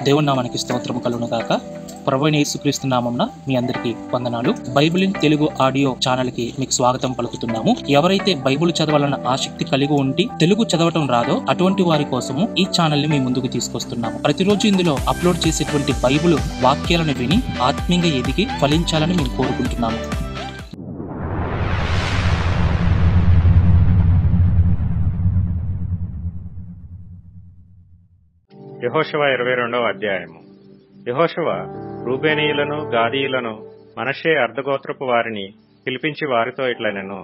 దేవుని నామానికి స్తోత్రము కలుగును గాక. ప్రభువైన యేసుక్రీస్తు నామమున మీ అందరికీ వందనాలు. Bible in Telugu audio channel కి మీకు స్వాగతం పలుకుతున్నాము. ఎవరైతే బైబిల్ చదవాలన్న ఆసక్తి కలిగి ఉండి తెలుగు చదవటం రాదో అటువంటి వారి కోసము ఈ ఛానల్ ని మీ ముందుకు తీసుకొస్తున్నాము. ప్రతిరోజు ఇందులో అప్లోడ్ చేసేటువంటి బైబిల్ వాక్యాలను విని ఆత్మీయంగా ఎదిగి ఫలించాలని మేము కోరుకుంటున్నాము. యెహోషువ 22వ అధ్యాయము. యెహోషువ రూబేనీయులను, గాదీయులను, మనష్షే అర్ధగోత్రపు వారిని పిలిపించి వారితో ఇట్లనెను: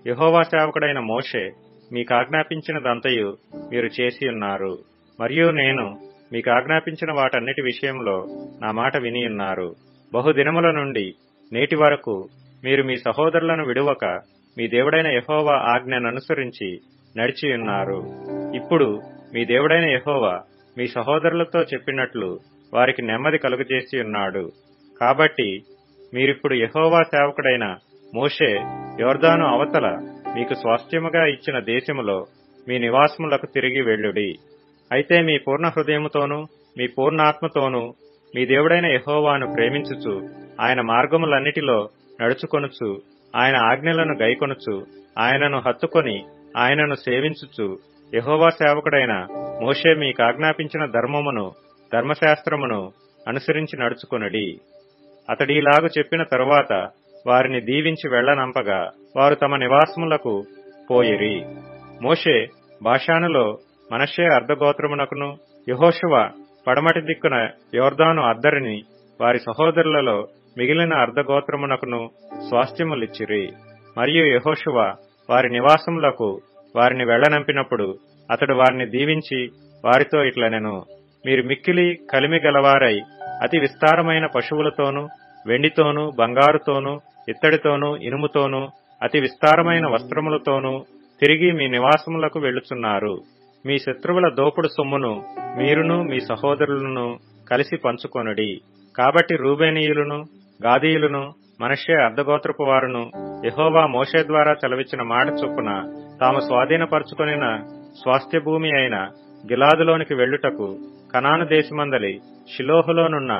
యెహోవా సేవకుడైన మోషే మీకు ఆజ్ఞాపించినదంతయు మీరు చేసి ఉన్నారు, మరియు నేను మీకు ఆజ్ఞాపించిన వాటన్నిటి విషయంలో నా మాట విని ఉన్నారు. బహుదినముల నుండి నేటి వరకు మీరు మీ సహోదరులను విడువక మీ దేవుడైన యెహోవా ఆజ్ఞననుసరించి నడిచి ఉన్నారు. ఇప్పుడు మీ దేవుడైన యెహోవా మీ సహోదరులతో చెప్పినట్లు వారికి నెమ్మది కలుగజేసి ఉన్నాడు. కాబట్టి మీరిప్పుడు యెహోవా సేవకుడైన మోషే యొర్దాను అవతల మీకు స్వాస్థ్యముగా ఇచ్చిన దేశములో మీ నివాసములకు తిరిగి వెళ్ళుడి. అయితే మీ పూర్ణ హృదయముతోనూ మీ పూర్ణాత్మతోనూ మీ దేవుడైన యెహోవాను ప్రేమించుచు ఆయన మార్గములన్నిటిలో నడుచుకొనుచు ఆయన ఆజ్ఞలను గైకొనుచు ఆయనను హత్తుకొని ఆయనను సేవించుచు యెహోవా సేవకుడైన మోషే మీకు ఆజ్ఞాపించిన ధర్మమును, ధర్మశాస్త్రమును అనుసరించి నడుచుకొనుడి. అతడిలాగు చెప్పిన తరువాత వారిని దీవించి వెళ్లనంపగా వారు తమ నివాసములకు పోయిరి. మోషే బాషానులో మనష్షే అర్ధగోత్రమునకును, యెహోషువ పడమటి దిక్కున యొర్దాను అద్దరిని వారి సహోదరులలో మిగిలిన అర్ధగోత్రమునకును స్వాస్థ్యములిచ్చిరి. మరియు యెహోషువ వారి నివాసములకు వారిని వెళ్లనంపినప్పుడు అతడు వారిని దీవించి వారితో ఇట్లనెను: మీరు మిక్కిలి కలిమి గలవారై అతి విస్తారమైన పశువులతోనూ, వెండితోనూ, బంగారుతోనూ, ఇత్తడితోనూ, ఇనుముతోనూ, అతి విస్తారమైన వస్త్రములతోనూ తిరిగి మీ నివాసములకు వెళ్ళుచున్నారు. మీ శత్రువుల దోపుడు సొమ్మును మీరును మీ సహోదరులను కలిసి పంచుకొనుడి. కాబట్టి రూబేనీయులను, గాదీయులను, మనష్షే అర్ధగోత్రపు వారును యెహోవా మోషే ద్వారా సెలవిచ్చిన మాట చొప్పున తాము స్వాధీనపరచుకొనిన స్వాస్థ్య భూమి అయిన గిలాదులోనికి వెళ్ళుటకు కనాను దేశమందలి షిలోహులోనున్న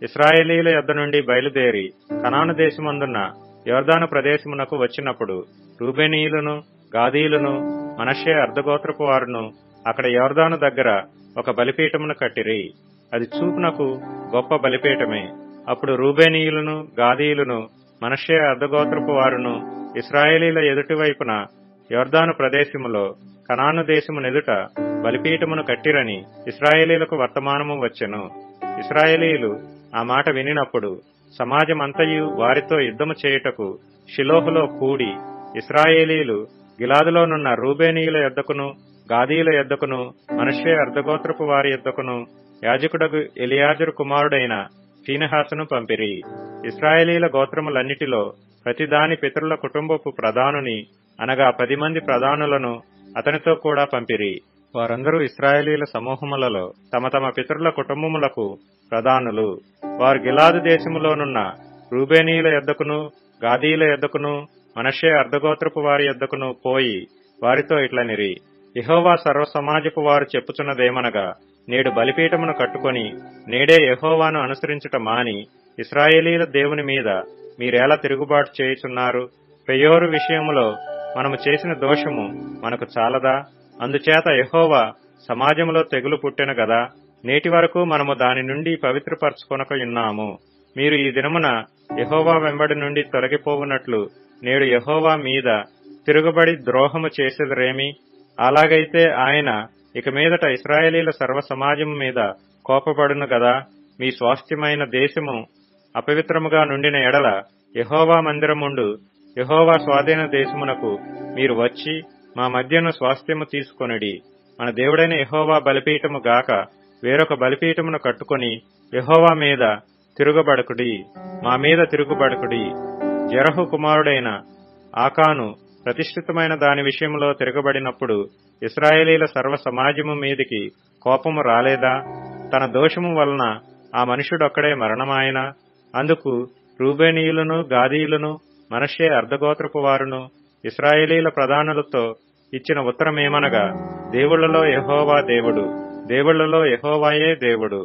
ఇశ్రాయేలీయుల యొద్ద నుండి బయలుదేరి కనాను దేశమందున్న యొర్దాను ప్రదేశమునకు వచ్చినప్పుడు రూబేనీయులను, గాదీయులను, మనష్షే అర్ధగోత్రపు వారును అక్కడ యొర్దాను దగ్గర ఒక బలిపీఠమును కట్టిరి. అది చూపునకు గొప్ప బలిపీఠమే. అప్పుడు రూబేనీయులను, గాదీయులను, మనష్షే అర్ధగోత్రపు వారును ఇశ్రాయేలీల ఎదుటి వైపున యొర్దాను ప్రదేశములో కనాను దేశమునెదుట బలిపీఠమును కట్టిరని ఇశ్రాయేలీలకు వర్తమానము వచ్చెను. ఇశ్రాయేలీయులు ఆ మాట వినినప్పుడు సమాజమంతయు వారితో యుద్ధము చేయుటకు షిలోహులో కూడి ఇశ్రాయేలీయులు గిలాదులోనున్న రూబేనీయుల యొద్దకును, గాదీయుల యొద్దకును, మనష్షే అర్ధగోత్రపు వారి యొద్దకును యాజకుడగు ఎలియాజరు కుమారుడైన ఫీనెహాసును పంపిరి. ఇశ్రాయేలీల గోత్రములన్నిటిలో ప్రతిదాని పితరుల కుటుంబపు ప్రధానుని అనగా 10 మంది ప్రధానులను అతనితో కూడా పంపిరి. వారందరూ ఇశ్రాయేలీల సమూహములలో తమ తమ పితరుల కుటుంబములకు ప్రధానులు. వారు గిలాదు దేశములోనున్న రూబేనీయుల యొద్దకును, గాదీయుల యొద్దకును, మనష్షే అర్ధగోత్రపు వారి యొద్దకును పోయి వారితో ఇట్లనిరి: యెహోవా సర్వసమాజపు వారు చెప్పుచున్నదేమనగా, నేడు బలిపీఠమును కట్టుకొని నేడే యెహోవాను అనుసరించుట మాని ఇశ్రాయేలీల దేవుని మీద మీరేలా తిరుగుబాటు చేయుచున్నారు? పెయోరు విషయములో మనము చేసిన దోషము మనకు చాలదా? అందుచేత యెహోవా సమాజములో తెగులు పుట్టెను గదా. నేటి వరకు మనము దాని నుండి పవిత్రపరచుకొనక ఉన్నాము. మీరు ఈ దినమున యెహోవా వెంబడి నుండి తొలగిపోవునట్లు నేడు యెహోవా మీద తిరుగుబడి ద్రోహము చేసేదరేమి? అలాగైతే ఆయన ఇక మీదట ఇశ్రాయేలీల సర్వ సమాజము మీద కోపపడును గదా. మీ స్వాస్థ్యమైన దేశము అపవిత్రముగా నుండిన ఎడల యెహోవా మందిరముండు యెహోవా స్వాధీన దేశమునకు మీరు వచ్చి మా మధ్యను స్వాస్థ్యము తీసుకొనుడి. మన దేవుడైన యెహోవా బలిపీఠము గాక వేరొక బలిపీఠమును కట్టుకొని యెహోవా మీద తిరుగుబడకుడి, మా మీద తిరుగుబడకుడి. జెరహు కుమారుడైన ఆకాను ప్రతిష్ఠితమైన దాని విషయంలో తిరగబడినప్పుడు ఇశ్రాయేలీల సర్వ సమాజము మీదికి కోపము రాలేదా? తన దోషము వలన ఆ మనుషుడొక్కడే మరణమాయనా? అందుకు రూబేనీయులను, గాదీయులను, మనష్షే అర్ధగోత్రపు వారును ఇశ్రాయేలీల ప్రధానులతో ఇచ్చిన ఉత్తరమేమనగా, దేవుళ్లలో యెహోవా దేవుడు, దేవుళ్లలో యెహోవాయే దేవుడు.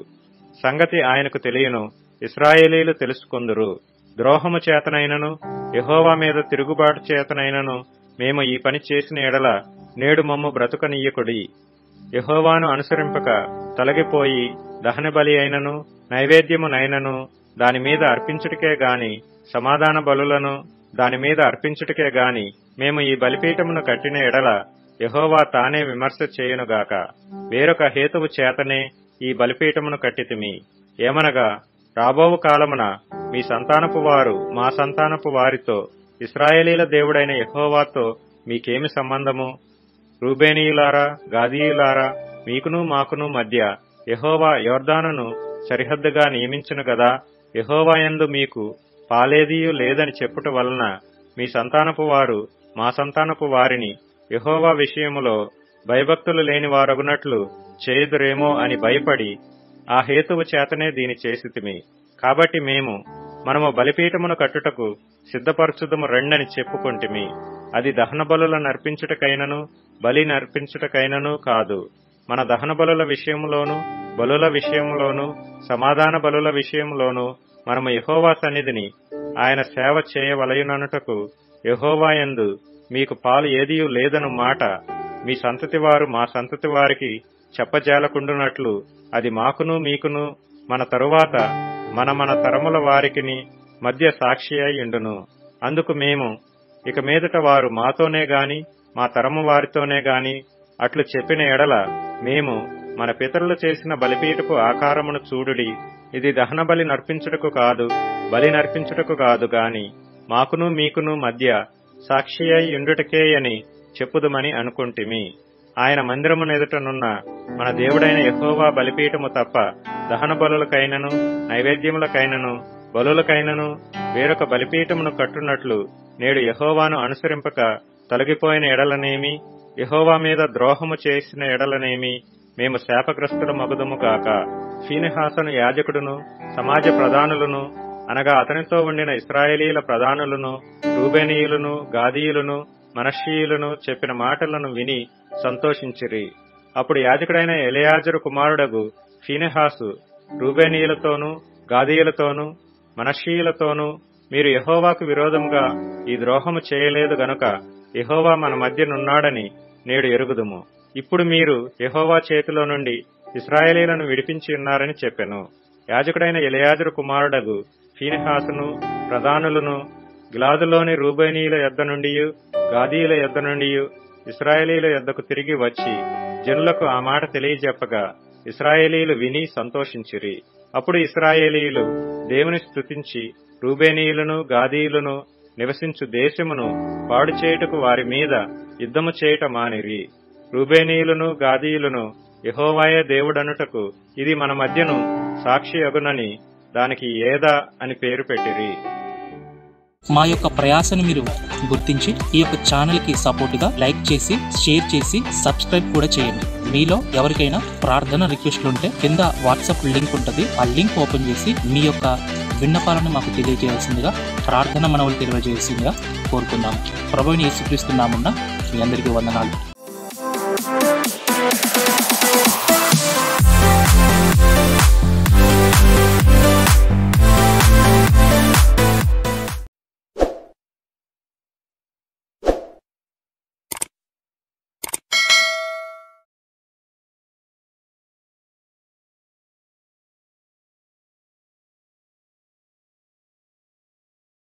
సంగతి ఆయనకు తెలియను, ఇశ్రాయేలీలు తెలుసుకొందురు. ద్రోహము చేతనైనను యెహోవా మీద తిరుగుబాటు చేతనైనను మేము ఈ పని చేసిన ఎడల నేడు మమ్ము బ్రతుకనీయకుడి. యెహోవాను అనుసరింపక తొలగిపోయి దహనబలి అయినను నైవేద్యమునైనను దాని మీద అర్పించుటకే గాని సమాధాన బలులను దాని మీద అర్పించుటకే గాని మేము ఈ బలిపీఠమును కట్టిన ఎడల యెహోవా తానే విమర్శ చేయునుగాక. వేరొక హేతువు చేతనే ఈ బలిపీఠమును కట్టితిమి. ఏమనగా రాబోవు కాలమున మీ సంతానపు వారు మా సంతానపు వారితో ఇశ్రాయేలీల దేవుడైన యెహోవాతో మీకేమి సంబంధము? రూబేనీయులారా, గాదీయులారా, మీకును మాకును మధ్య యెహోవా యొర్దానును సరిహద్దుగా నియమించును గదా. యెహోవా యందు మీకు పాలేదియు లేదని చెప్పుట వలన మీ సంతానపు వారు మా సంతానపు వారిని యెహోవా విషయములో భయభక్తులు లేని వారగునట్లు చేయుదురేమో అని భయపడి ఆ హేతువు చేతనే దీని చేసితిమి. కాబట్టి మనము బలిపీఠమును కట్టుటకు సిద్ధపరచుదము రెండని చెప్పుకొంటిమి. అది దహన బలుల నర్పించుటకైనను బలి నర్పించుటకైనను కాదు. మన దహన బలుల విషయములోను బలుల విషయములోను సమాధాన బలుల విషయములోను మనము యెహోవా సన్నిధిని ఆయన సేవ చేయవలయుననుటకు యెహోవా యందు మీకు పాలు ఏదియూ లేదను మాట మీ సంతతి వారు మా సంతతి వారికి చెప్పజాలకుండునట్లు అది మాకును మీకును మన తరువాత మన తరముల వారికిని మధ్య సాక్షి అయి ఉండును. అందుకు ఇక మీదట వారు మాతోనే గాని మా తరము వారితోనే గాని అట్లు చెప్పిన ఎడల మన పితరులు చేసిన బలిపీఠపు ఆకారమును చూడుడి, ఇది దహన బలి నర్పించుటకు కాదు, బలి నర్పించుటకు కాదు గాని మాకును మీకును మధ్య సాక్షి అయి ఉండుటకే అని చెప్పుదుమని అనుకుంటిమి. ఆయన మందిరమునెదుటనున్న మన దేవుడైన యెహోవా బలిపీఠము తప్ప దహన బలులకైనను నైవేద్యములకైనను బలులకైనను వేరొక బలిపీఠమును కట్టునట్లు నేడు యెహోవాను అనుసరింపక తొలగిపోయిన ఎడలనేమి, యెహోవా మీద ద్రోహము చేసిన ఎడలనేమి మేము శాపగ్రస్తుల మగుదము గాక. ఫీనెహాసును యాజకుడును సమాజ ప్రధానులను అనగా అతనితో ఉండిన ఇశ్రాయేలీల ప్రధానులను రూబేనీయులను గాదీయులను మనష్షీయులను చెప్పిన మాటలను విని సంతోషించిరి. అప్పుడు యాజకుడైన ఎలెయాజరు కుమారుడగు ఫీనెహాసు రూబేనీయులతోనూ గాదీయులతోనూ మనష్షీయులతోనూ మీరు యెహోవాకు విరోధముగా ఈ ద్రోహము చేయలేదు గనుక యెహోవా మన మధ్యనున్నాడని నేడు ఎరుగుదుము. ఇప్పుడు మీరు యెహోవా చేతిలో నుండి ఇశ్రాయేలీలను విడిపించి ఉన్నారని చెప్పెను. యాజకుడైన ఎలెయాజరు కుమారుడగు ఫీనెహాసును ప్రధానులను గిలాదులోని రూబేనీయుల యొద్ద నుండి గాదీయుల యొద్ద నుండి ఇశ్రాయేలీల యొద్దకు తిరిగి వచ్చి జనులకు ఆ మాట తెలియజెప్పగా ఇశ్రాయేలీలు విని సంతోషించిరి. అప్పుడు ఇశ్రాయేలీయులు దేవుని స్తుతించి రూబేనీయులను గాదీయులను నివసించు దేశమును పాడు చేయుటకు వారి మీద యుద్ధము చేయుట మానిరి. రూబేనీయులను గాదీయులను యెహోవాయే దేవుడనుటకు ఇది మన మధ్యను సాక్షి అగునని దానికి ఏదా అని పేరు పెట్టిరి. మా యొక్క ప్రయాసను మీరు గుర్తించి ఈ యొక్క ఛానల్ కి సపోర్ట్ గా లైక్ చేసి షేర్ చేసి సబ్స్క్రైబ్ కూడా చేయండి. మీలో ఎవరికైనా ప్రార్థన రిక్వెస్ట్లు ఉంటే కింద వాట్సాప్ లింక్ ఉంటుంది. ఆ లింక్ ఓపెన్ చేసి మీ యొక్క విన్నపాలను మాకు తెలియజేయాల్సిందిగా, ప్రార్థన మనవులు తెలియజేయాల్సిందిగా కోరుతున్నాము. ప్రభువుని యేసుక్రీస్తు నామమున మీ అందరికీ వందనాలు.